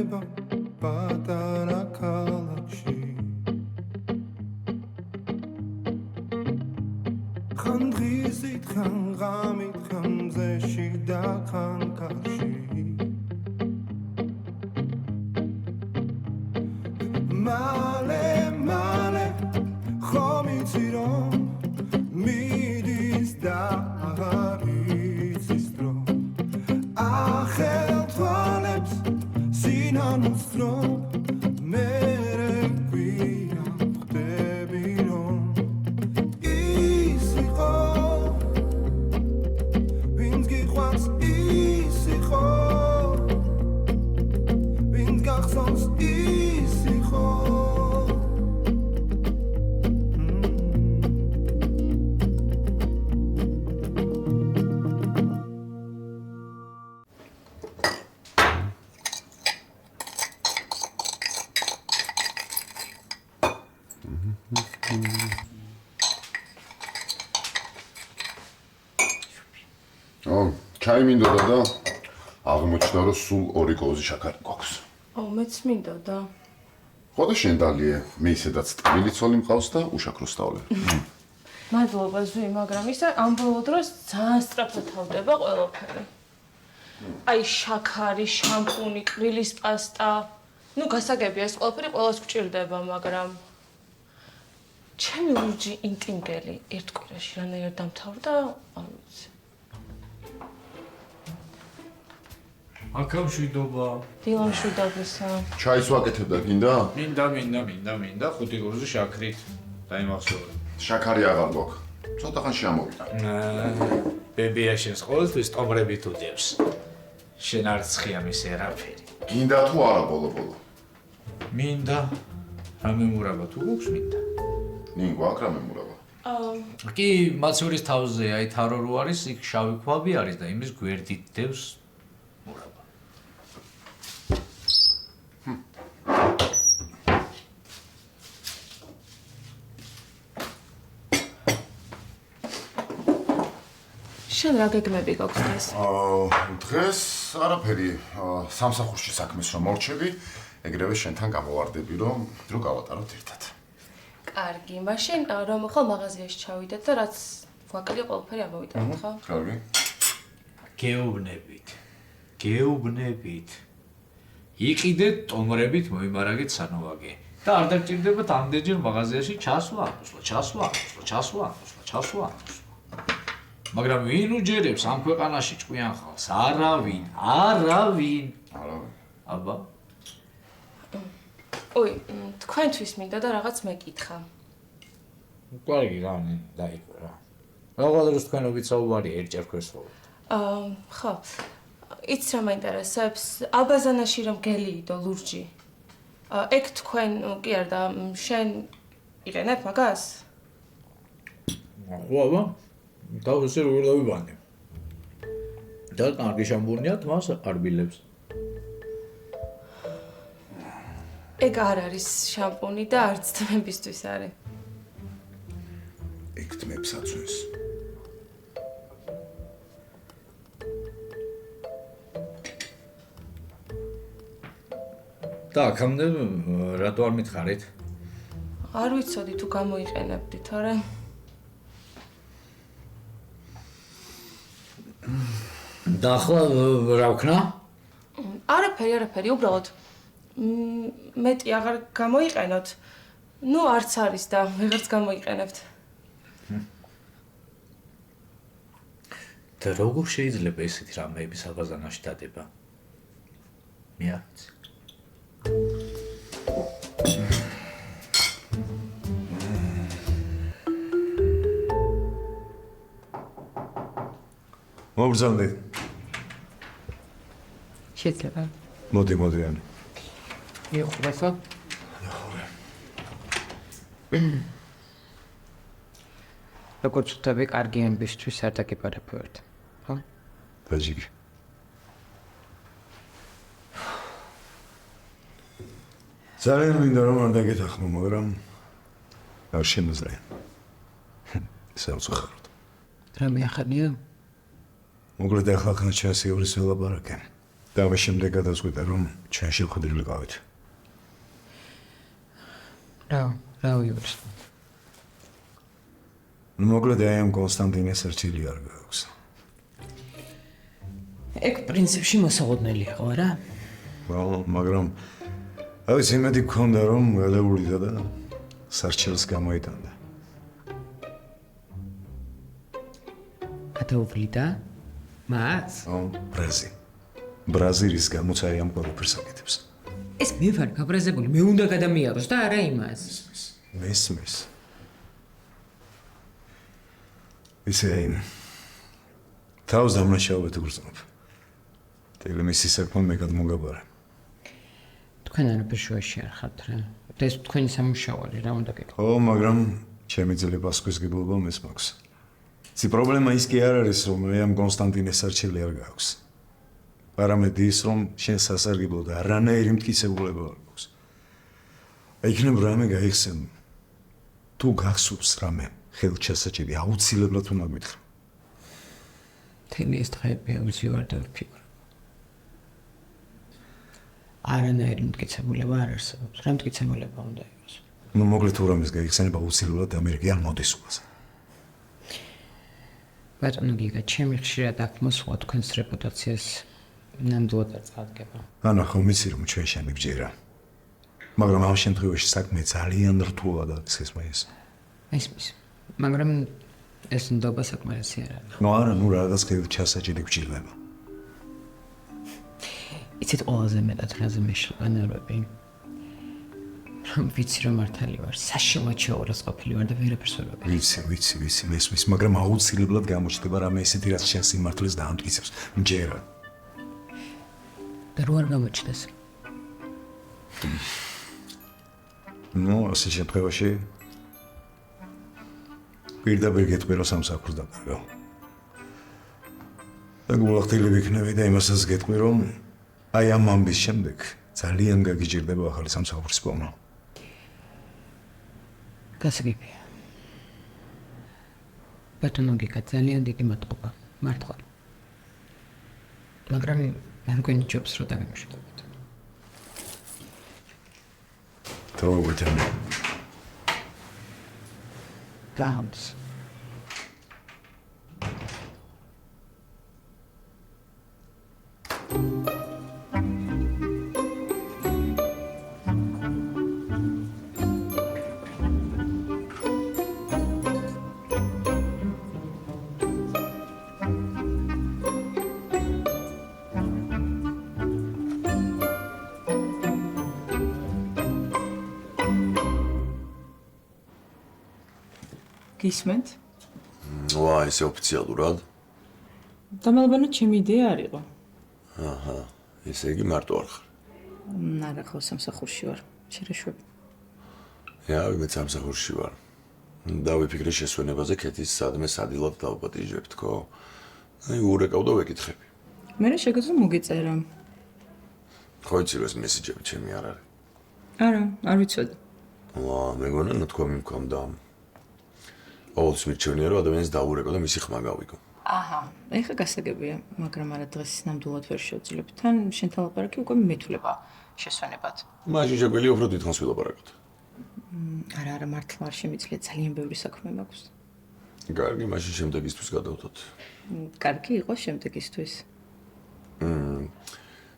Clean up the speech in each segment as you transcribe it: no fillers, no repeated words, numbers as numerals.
ნება პატარა ქალაქში ხან დღისით ხან ღამით ხან მზეში და ხან კარში მალე მალე ხომ იცი რომ მიდის და აღარ იცის დრო ახელ თვალებს სინანულს დრო მე გვია ხდები რომ ის იყო ვინც გიყვარს ის იყო ვინც გახსოვს ის იყო ჩაი მინდოდა და აღმოჩნდა რომ სულ 2 კოზი შაქარი გვაქვს. მეც მინდოდა. ხო და შენ დალიე, მე ისედაც ტკბილი ცოლი მყავს და უშაქრო სტავლე. მადლობა ზვი, მაგრამ ისა ამ ბოლო დროს ძალიან სწრაფად თავდება ყველაფერი. აი შაქარი, შამპუნი, კრილის პასტა. ნუ გასაგებია ეს ყველაფერი ყველას გვჭირდება, მაგრამ ჩემი ლურჯი ინტინგელი ერთ კვირაში რანაირად დამთავრდა, არ ვიცი. აქამ შვიდობა. დილამ შვიდობისა. ჩაის ვაკეთებდა გინდა? მინდა 5 გურზი შაქრით. დაიმახსოვრე. შაქარი აღარ გვაქვს. ცოტა ხანში ამოვიდა. ბებია შენს ყოველთვის ტომრებით უდევს. შენ არ ცხია მის ერაფერი. გინდა თუ არა ბოლო-ბოლო? მინდა. რამე მურაბა თუ გვაქვს მინდა. ნინ გვაქვს რამე მურაბა. კი, მაცურის თავზე აი თარო რო არის, იქ შავი ქვაბი არის და იმის გვერდით დევს მურაბა. შენ რა გეგმები გაქვს დღეს? დღეს არაფერი, სამსახურში საქმეს რომ მორჩები, ეგრევე შენთან გამოვარდები, რომ დრო გავატაროთ ერთად. კარგი, მაშინ რომ ხო მაღაზიაში ჩავიდეთ და რაც ვაკელი ყველაფერი ამოვიტანოთ, ხო? კარგი. გეუბნებით. იყიდეთ ტომრებით მოიმარაგეთ სანოვაგე. და არ დაგჭირდებათ ამდენჯერ მაღაზიაში ჩასვლა. მაგრამ ვინ უჯერებს ამ ქვეყანაში ჭკვიან ხალხს? არავინ. აბა. ოი, თქვენთვის მინდა და რაღაც მეკითხა. კარგი, რამე, დაიგო რა. რაღაც დროს თქვენობით საუბარი ერთჯერ ქვესხოვოთ. ხო. იცი რა მაინტერესებს? აბაზანაში რომ გელიიდო ლურჯი. ეგ თქვენ კი არ და შენ იყენებ მაგას? ხო, აბა. დავსე როგორ დავიბანე. და კარგი შამპუნიათ მას არბილებს. ეგ არ არის შამპუნი და არც თმებისთვის არის. ეგ თმებს აწვენს. და აქამდე რატო არ მითხარით? არ ვიცოდი თუ გამოიყენებდი, თორე და ახლა რა ვქნა? არაფერი, უბრალოდ მეტი აღარ გამოიყენოთ. ნუ არც არის და ვეღარც გამოიყენებთ. და როგორ შეიძლება ესეთი რამეების აბაზანაში დადება? მე არ ვიცი. მოგზავნე. შეიძლება. მოდი ანი. მიყურებსო? როგორც ვთქვი, კარგი ამბისთვის არ დაგეპარებოდი. ხო? დაჟიგი. ძალიან მინდა რომ არ დაგეთახმო, მაგრამ არ შემოძლია. საუცხოოდ. რა მეახანია? მოკლედ ახლა ხან ჩასიურის ველაპარაკე. და ამის შემდეგ გადავწყვიტე რომ ჩვენში ვხვდრილიყავით. რა ვიურს. ნუ მოკლედ აი ამ კონსტანტინეს არჩილი არ გაქვს. ეგ პრინციპში მოსაოდნელი იყო რა. მაგრამ ავიც იმედი გქონდა რომ გადავურიდა და სარჩელს გამოიტანდა. გადაუვლიდა? მას? ბრაზილის გამოც აი ამ ყველაფერს აკეთებს. ეს მე ვარ გაბრაზებული, მე უნდა გადამიაროს და არა იმას. მესმის. ისე თავს დამნაშავედ გრძნობ. ტელემისი საქმე მე გადმოგაბარა. თქვენ არაფერ შუაში არ ხართ რა. ეს თქვენი სამუშაოა რა უნდა გეკო. მაგრამ ჩემი ძელი პასუხისგებლობა მის მაქვს. ისი პრობლემა ის კი არ არის რომ მე ამ კონსტანტინეს არჩილი არ გაქვს. არამედ ის რომ შენ სასარგებლო და არანაირი მტკიცებულება არ გაქვს. იქნებ რამე გაიხსენ. თუ გახსოვს რამე ხელჩასაჭირი აუცილებლად უნდა გვითხრა. თელი ეს დღეები აუცილებლად ვარ და ვფიქრობ. არანაირი მტკიცებულება არ არსებობს. რა მტკიცებულება უნდა იყოს? ნუ მოკლედ თუ რამეს გაიხსენება აუცილებლად ამერიკი არ მოდის უკაზე. ბატონო გიგა, ჩემი ხშირად აქ მოსვლა თქვენს რეპუტაციას ნამდვილად არ წარდგება. ხო ვიცი რომ ჩვენ შემიგჯერა. მაგრამ ამ შემთხვევაში საქმე ძალიან რთულად არის ეს. ისმის. მაგრამ ეს ნდობა საკმარისი არ არის. არა, რაღაც ხელჩასაჭირი გვჭირდება. იცით ყველაზე მეტად რაზე მეშლება ნერვები. ვიცი რომ მართალი ვარ, საშემოოდ შეურას ყოფილი ვარ და ვერაფერს ვერ ვაკეთებ. ვიცი, მესმის, მაგრამ აუცილებლად გამოჩნდება რამე ესეთი რაც შენ სიმართლეს დაამტკიცებს. მჯერა. და რო არ გამოჩნდეს. ასე შემთხვევაში პირდაპირ გეტყვი რომ სამსახურს დაკარგავ. და გულახდილი ვიქნები და იმასაც გეტყვი რომ აი ამ ამბის შემდეგ ძალიან გაგიჭირდება ახალი სამსახურის პოვნა. გასაგებია. ბატონო გიგა, ძალიან დიდი მადლობა. მართლა. მაგრამ მე მგონი ჯობს რომ დაგემშვიდობთ. თროუგეთენ. გაამს. გისმენთ? ესე ოფიციალურად? დამალბანო ჩემი იდეა არ იყო. ესე იგი მარტო არ ხარ. არა, ხო სამსახურში ვარ. შერეშვები. მეც სამსახურში ვარ. დავიფიქრე შესვენებაზე ქეთის სადმე სადილად დავპატიჟებთ, ხო? ურეკავ და ვეკითხები. მე შეგეძლო მოგეწერა. ხო იცი რომ ეს მესიჯები ჩემი არ არის. არა, არ ვიცოდი. მეგონა ნათქვამი მქონდა. ყოველთვის მირჩევნია რომ ადამიანს დაურეკო და მისი ხმა გავიგო. ეხა გასაგებია, მაგრამ არა დღეს ნამდვილად ვერ შევძლებ. თან შენთან ლაპარაკი უკვე მეთვლება შესვენებად. მაშინ შეგვიძლია უფრო დიდხანს ვილაპარაკოთ. არა, მართლა არ შემიძლია, ძალიან ბევრი საქმე მაქვს. კარგი, მაშინ შემდეგისთვის გადავთოთ. კარგი იყო შემდეგისთვის.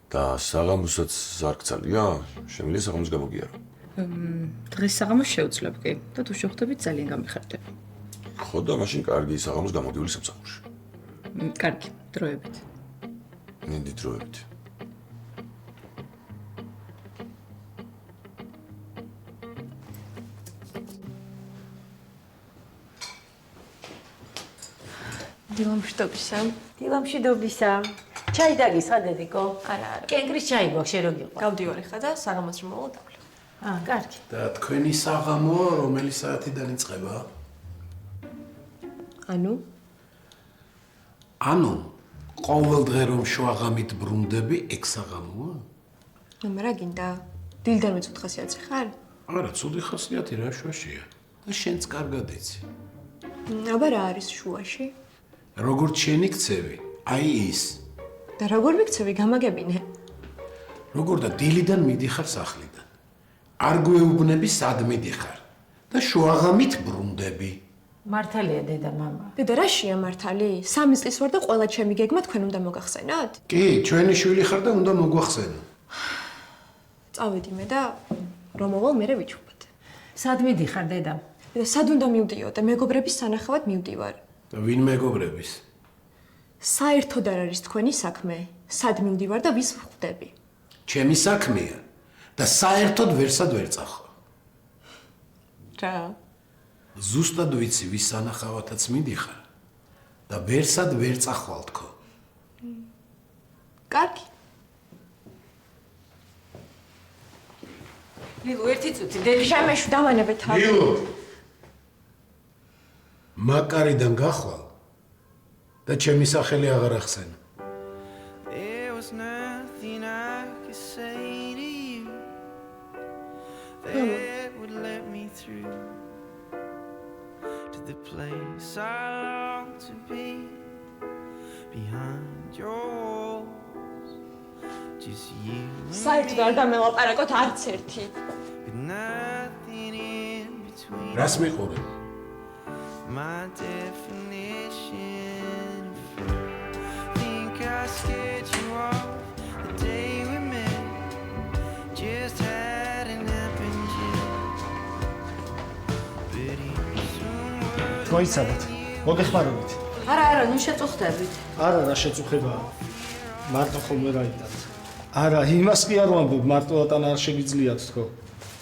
და საღამოსაც ზარგცალია? შემიძლია საღამოს გამოგიარო. დღეს საღამოს შევძლებ კი და თუ შევხვდებით ძალიან გამიხარდება. ხო და მაშინ კარგი საღამოს გამოდიული სამსახურში. კარგი, დროებით. ნინდი დროებით. დილამშვიდობისა. დილამშვიდობისა. ჩაი დაგისხა დედიკო? არა. კენკრის ჩაი გვაქვს, შენ რო გიყვა. გავდივარი ხა და საღამოს რომ მოვალ დავლე. კარგი. და თქვენი საღამო რომელი საათიდან იწყება? ანუ ყოველ დღე რომ შუაღამით ბრუნდები, ეგ საღამოა? მე რა გინდა? დილიდან მეც 4 საათი ხარ? არა, ცუდი ხასიათი რა შუაშია. და შენც კარგად იცი. აბა რა არის შუაში? როგორც შენი ქცევი, აი ის. და როგორ მიქცევი გამაგებინე? როგორ და დილიდან მიდიხარ სახლიდან. არ გვეუბნები სად მიდიხარ და შუაღამით ბრუნდები. მართალია დედა მამა. დედა რაშია მართალი? 3 წლის ვარ და ყველა ჩემი გეგმა თქვენ უნდა მოგახსენათ? კი, ჩვენი შვილი ხარ და უნდა მოგვახსენო. წავედი მე და რომ მოვალ მე ვიჩუბოთ. სად მიდიხარ დედა? და სად უნდა მივდიოდე? მეგობრების სანახავად მივდივარ. და ვინ მეგობრების? საერთოდ არ არის თქვენი საქმე. სად მივდივარ და ვის ვხვდები? ჩემი საქმეა და საერთოდ ვერსად ვერ წახო. რა? ზუსტად ვიცი ვის სანახავათაც მიდიხარ და ვერსად ვერ წახვალ თქო. კარგი. ლილუ, ერთი წუთი დედა. შემეშვ დავანებეთ არ. ლილუ. მაკარიდან გახვალ და ჩემი სახელი აღარ ახსენო. There was nothing I could say to you that would let me through to the place I long to be behind your walls. Just you საერთოდ არ დამელაპარაკოთ არც ერთი. with nothing in between. რას მიყურებ? My definition of free. Think I scared you off the day we met. Just hadn't happened yet. But it soon would. მოიცადეთ. მოგეხმარებით. არა, ნუ შეწუხდებით. არა, რა შეწუხებაა. მარტო ხოლმე რაიტანთ. არა, იმას კი არ ვამბობ, მარტო ატანა არ შეგიძლიათ თქო.